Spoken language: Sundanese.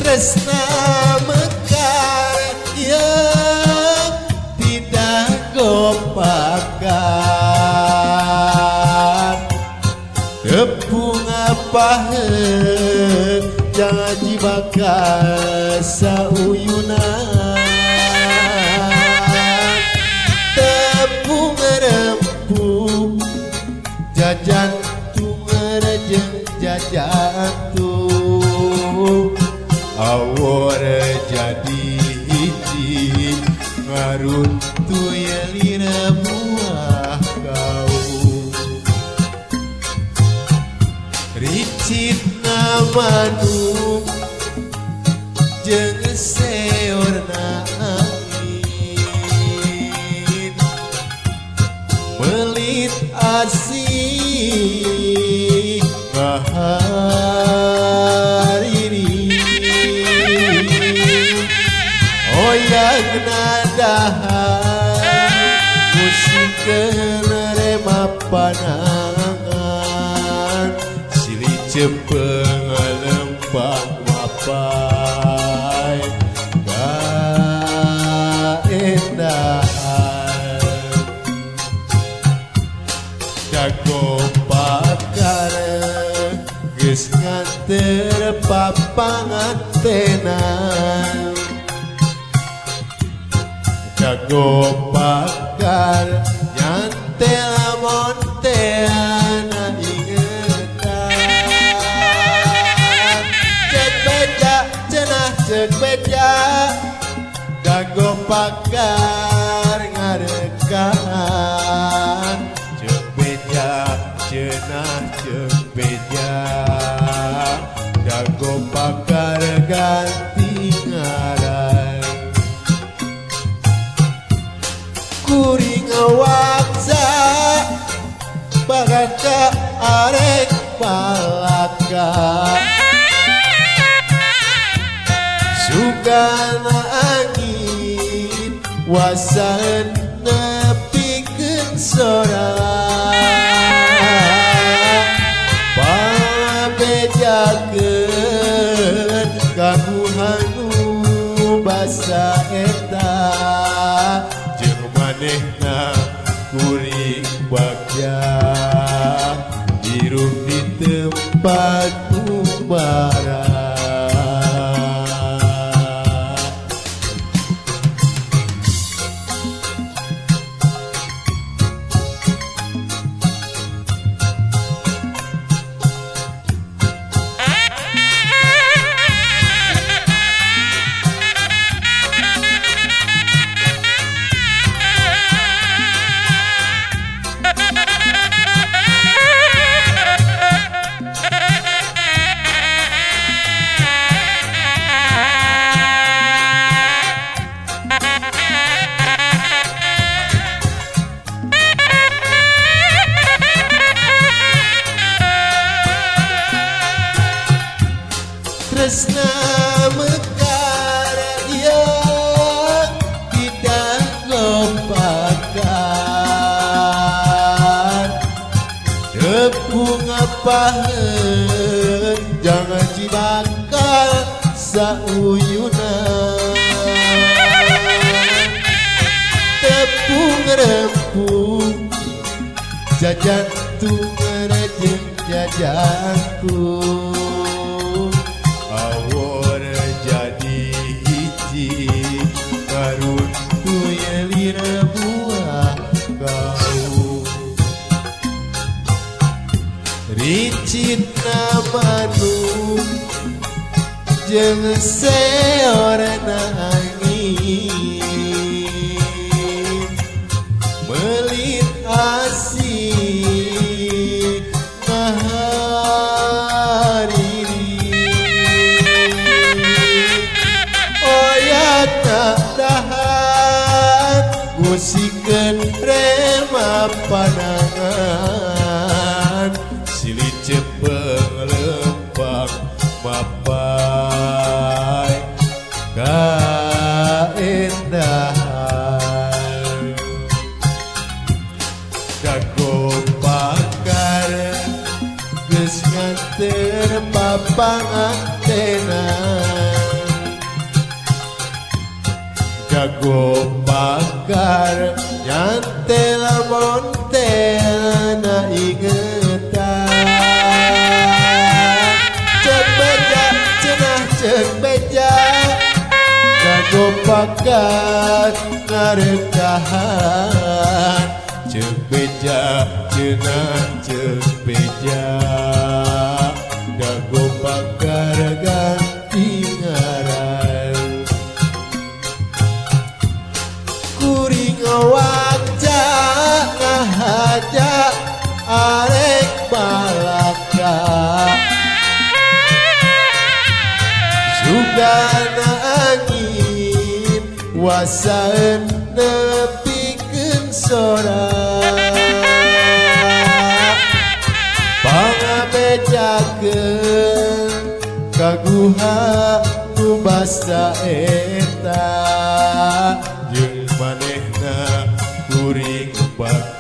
tresna mekar yang tidak gopakan tepung pahet jangan dibakar sauyunan tepung rempung jajantung rejeng jajantung awor jadi hiji ngaruntu yelina buah kau ricit namanu jeung seorna angin melit asih kahariri oyang nadahan musikeun rema panangan silih cepeng lempah mapai kaendahan jago pakar geus nganter papangantenan jago pakar nyantel monteana ingetan cek beja cenah cek beja jago pakar ngarekaan cek beja cenah cek beja jago pakar ganti ngaran kuring waksa bagaka arek palaka sugana angin wasan nepikeun sora pabejakeun kamu hanu basa eta manehna kuring bagja hirup di tempat umbaran tresna mekar yang tidak gopakan tepung pahet jangan dibakar sauyunan tepung rempung jajantung rejeng jajantung awor jadi hiji karuntu yelina buah kau ricit namanu jeung seorna angin melit asih musikeun rema panangan silih cepeng lempang mapai kaendahan jago pakar geus nganter papangantenan dago bakar nyantel montel na ingetan cek beja cenah cek beja dago bakar ngarendahan cek beja cenah cek beja dago bakar ganti ngaran kuring wajah ngahaja arek balaka sugana angin wasaen nepikeun sora pangabejakeun kaguha nu basa eta jeung manehna kuring bakar